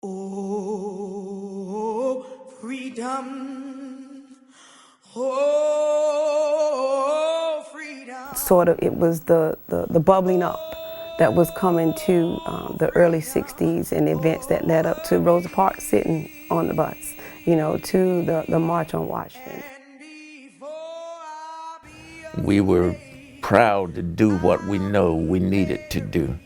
Oh, freedom. Oh, freedom. Sort of, it was the bubbling up that was coming to the early 60s and events that led up to Rosa Parks sitting on the bus, you know, to the March on Washington. We were proud to do what we know we needed to do.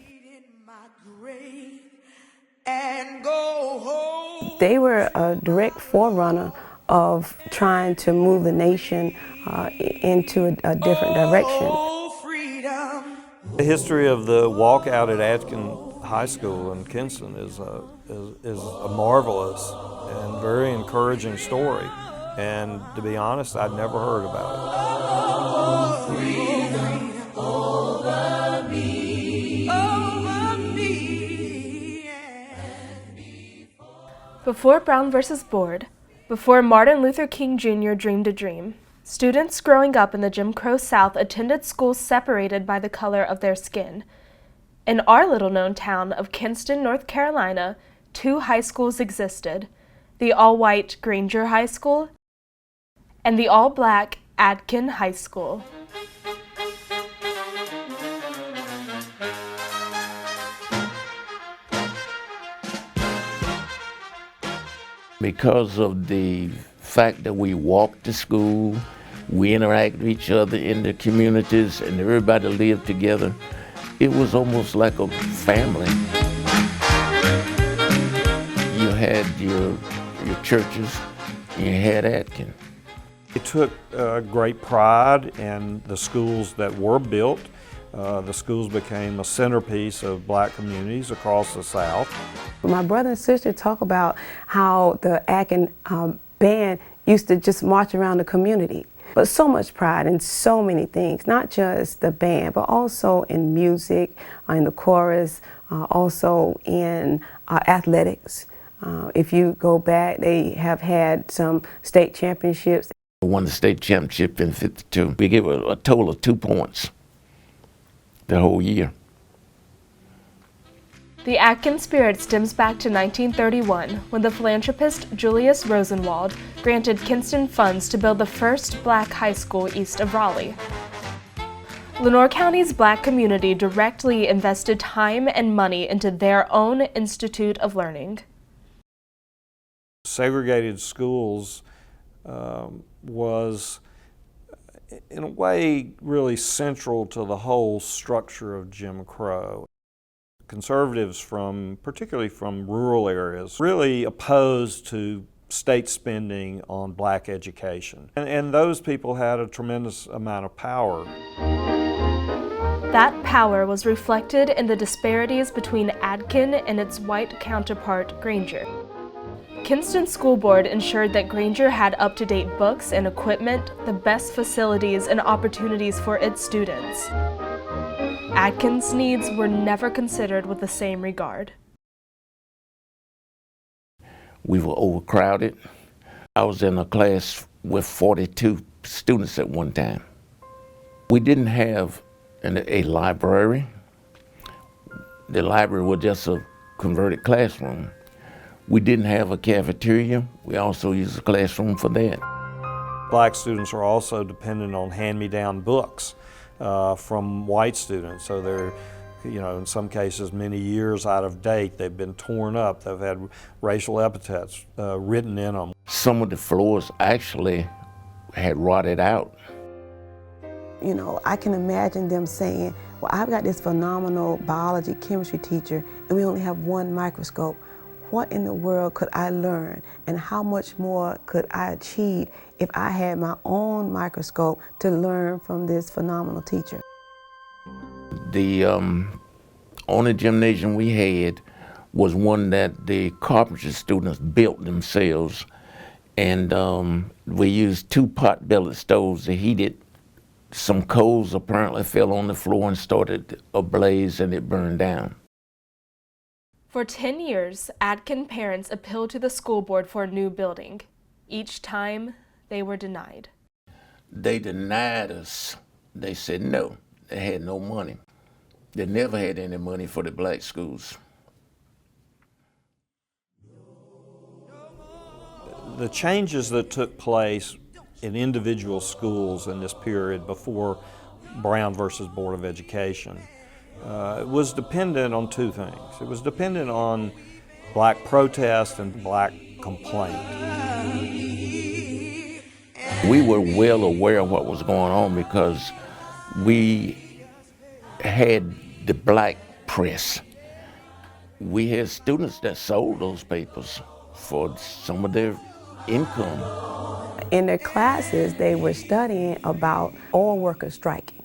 They were a direct forerunner of trying to move the nation into a different direction. The history of the walkout at Adkin High School in Kinston is a marvelous and very encouraging story. And to be honest, I'd never heard about it. Before Brown versus Board, before Martin Luther King Jr. dreamed a dream, students growing up in the Jim Crow South attended schools separated by the color of their skin. In our little-known town of Kinston, North Carolina, 2 high schools existed, the all-white Granger High School and the all-black Adkin High School. Because of the fact that we walked to school, we interact with each other in the communities, and everybody lived together, it was almost like a family. You had your churches, you had Adkin. It took great pride in the schools that were built. The schools became a centerpiece of black communities across the South. My brother and sister talk about how the Adkin band used to just march around the community. But so much pride in so many things, not just the band, but also in music, in the chorus, also in athletics. If you go back, they have had some state championships. We won the state championship in '52. We gave a total of 2 points the whole year. The Adkin spirit stems back to 1931, when the philanthropist Julius Rosenwald granted Kinston funds to build the first black high school east of Raleigh. Lenoir County's black community directly invested time and money into their own Institute of Learning. Segregated schools was, in a way, really central to the whole structure of Jim Crow. Conservatives particularly from rural areas, really opposed to state spending on black education. And those people had a tremendous amount of power. That power was reflected in the disparities between Adkin and its white counterpart, Granger. Kinston School Board ensured that Granger had up-to-date books and equipment, the best facilities and opportunities for its students. Adkin's needs were never considered with the same regard. We were overcrowded. I was in a class with 42 students at one time. We didn't have a library. The library was just a converted classroom. We didn't have a cafeteria. We also used a classroom for that. Black students are also dependent on hand-me-down books from white students. So they're, in some cases, many years out of date. They've been torn up. They've had racial epithets written in them. Some of the floors actually had rotted out. I can imagine them saying, well, I've got this phenomenal biology, chemistry teacher, and we only have one microscope. What in the world could I learn, and how much more could I achieve if I had my own microscope to learn from this phenomenal teacher? The only gymnasium we had was one that the carpentry students built themselves, and we used 2 pot-bellied stoves to heat it. Some coals apparently fell on the floor and started a blaze, and it burned down. For 10 years, Adkin parents appealed to the school board for a new building. Each time, they were denied. They denied us. They said no. They had no money. They never had any money for the black schools. The changes that took place in individual schools in this period before Brown versus Board of Education was dependent on two things. It was dependent on black protest and black complaint. We were well aware of what was going on because we had the black press. We had students that sold those papers for some of their income. In their classes, they were studying about oil workers striking.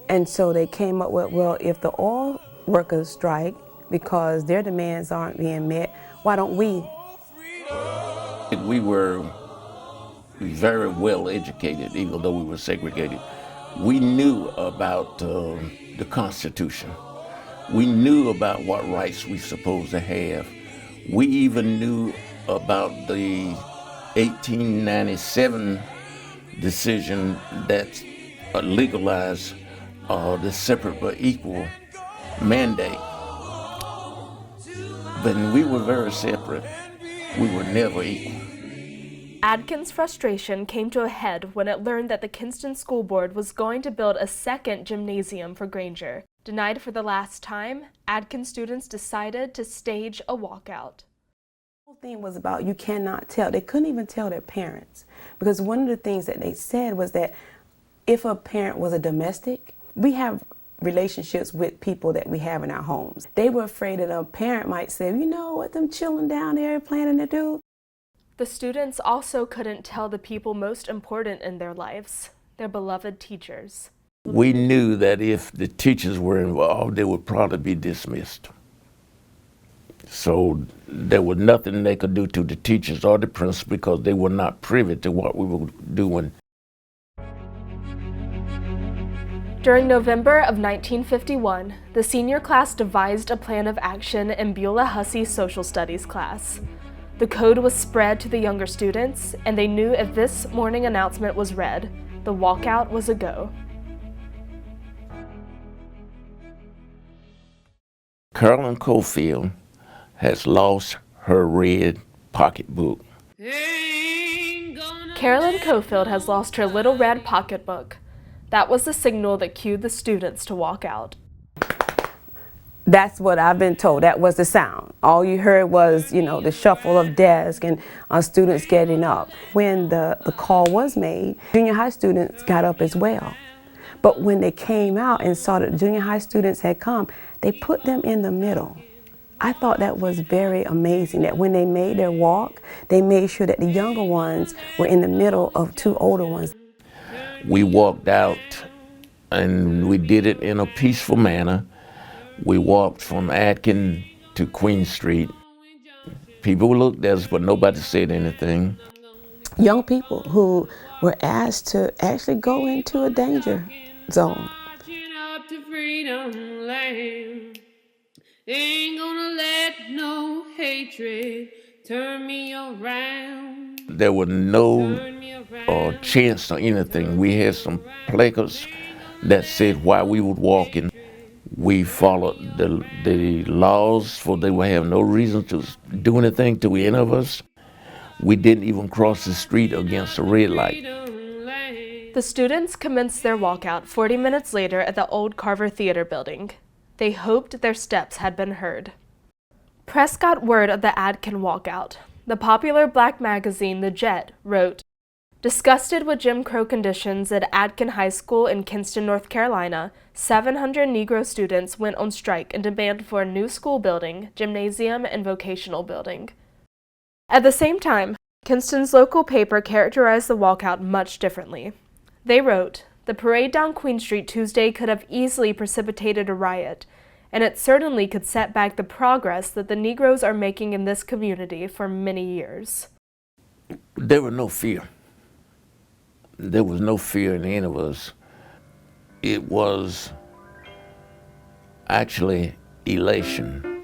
And so they came up with, well, if the oil workers strike because their demands aren't being met, why don't we? We were very well educated, even though we were segregated. We knew about the Constitution. We knew about what rights we supposed to have. We even knew about the 1897 decision that legalized the separate but equal mandate. But we were very separate. We were never equal. Adkin's frustration came to a head when it learned that the Kinston School Board was going to build a second gymnasium for Granger. Denied for the last time, Adkin students decided to stage a walkout. The whole thing was about you cannot tell. They couldn't even tell their parents, because one of the things that they said was that if a parent was a domestic, we have relationships with people that we have in our homes. They were afraid that a parent might say, you know what them children down there planning to do? The students also couldn't tell the people most important in their lives, their beloved teachers. We knew that if the teachers were involved, they would probably be dismissed. So there was nothing they could do to the teachers or the principal because they were not privy to what we were doing. During November of 1951, the senior class devised a plan of action in Beulah Hussey's social studies class. The code was spread to the younger students, and they knew if this morning announcement was read, the walkout was a go. Carolyn Cofield has lost her red pocketbook. Carolyn Cofield has lost her little red pocketbook. That was the signal that cued the students to walk out. That's what I've been told. That was the sound. All you heard was, you know, the shuffle of desks and students getting up. When the call was made, junior high students got up as well. But when they came out and saw that the junior high students had come, they put them in the middle. I thought that was very amazing, that when they made their walk, they made sure that the younger ones were in the middle of two older ones. We walked out and we did it in a peaceful manner. We walked from Adkin to Queen Street. People looked at us, but nobody said anything. Young people who were asked to actually go into a danger zone. Ain't gonna let no hatred turn me around. There was no chance or anything. We had some placards that said why we were walking. We followed the laws, for they would have no reason to do anything to any of us. We didn't even cross the street against a red light. The students commenced their walkout 40 minutes later at the old Carver Theater building. They hoped their steps had been heard. Press got word of the Adkin walkout. The popular black magazine, The Jet, wrote, "Disgusted with Jim Crow conditions at Adkin High School in Kinston, North Carolina, 700 Negro students went on strike in demand for a new school building, gymnasium, and vocational building." At the same time, Kinston's local paper characterized the walkout much differently. They wrote, "The parade down Queen Street Tuesday could have easily precipitated a riot, and it certainly could set back the progress that the Negroes are making in this community for many years." There was no fear. There was no fear in any of us. It was actually elation.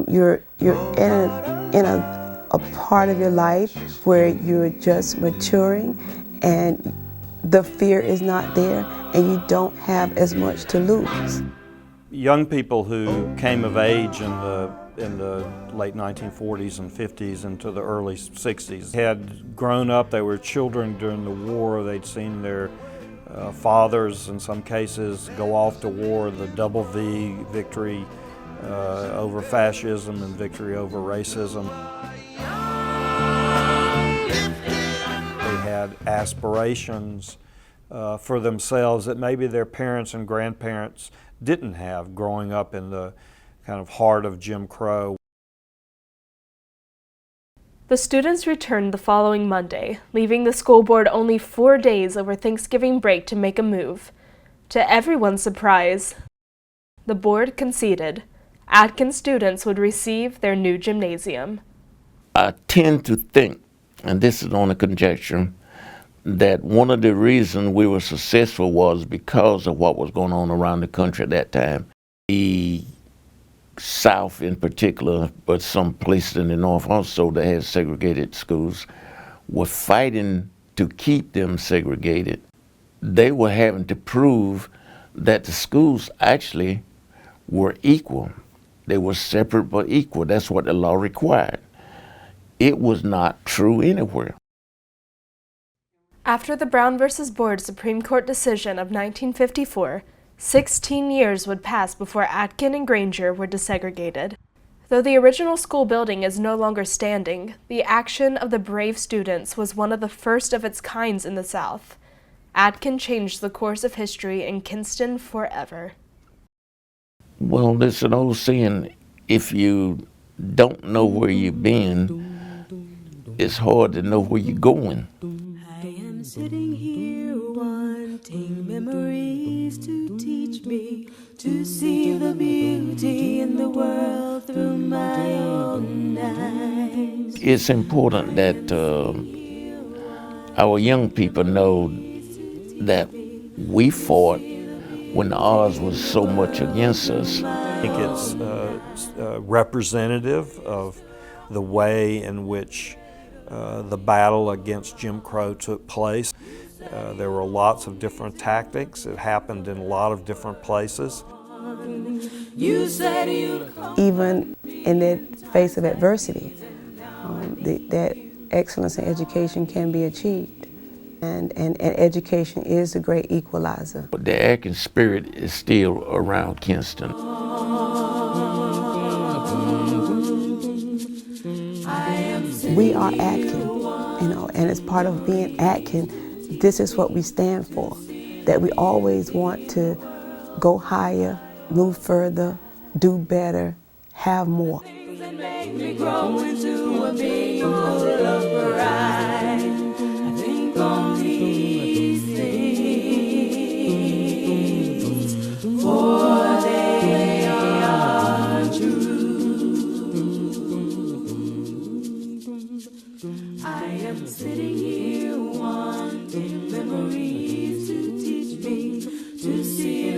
You're in a part of your life where you're just maturing and the fear is not there and you don't have as much to lose. young people who came of age in the late 1940s and 50s into the early 60s had grown up. They were children during the war. They'd seen their fathers, in some cases, go off to war, the double V victory over fascism and victory over racism. They had aspirations for themselves that maybe their parents and grandparents didn't have growing up in the kind of heart of Jim Crow. The students returned the following Monday, leaving the school board only 4 days over Thanksgiving break to make a move. To everyone's surprise, the board conceded. Adkin students would receive their new gymnasium. I tend to think, and this is only conjecture, that one of the reasons we were successful was because of what was going on around the country at that time. The South in particular, but some places in the North also that had segregated schools, were fighting to keep them segregated. They were having to prove that the schools actually were equal. They were separate but equal. That's what the law required. It was not true anywhere. After the Brown v. Board Supreme Court decision of 1954, 16 years would pass before Adkin and Granger were desegregated. Though the original school building is no longer standing, the action of the brave students was one of the first of its kinds in the South. Adkin changed the course of history in Kinston forever. Well, there's an old saying, if you don't know where you've been, it's hard to know where you're going. I am sitting here wanting memories to teach me to see the beauty in the world through my own eyes. It's important that our young people know that we fought when the odds was so much against us. I think it's representative of the way in which the battle against Jim Crow took place. There were lots of different tactics. It happened in a lot of different places. Even in the face of adversity, that excellence in education can be achieved. And education is the great equalizer. But the Adkin spirit is still around Kinston. We are Adkin, and as part of being Adkin, this is what we stand for, that we always want to go higher, move further, do better, have more. Sitting here wanting memories to teach me to see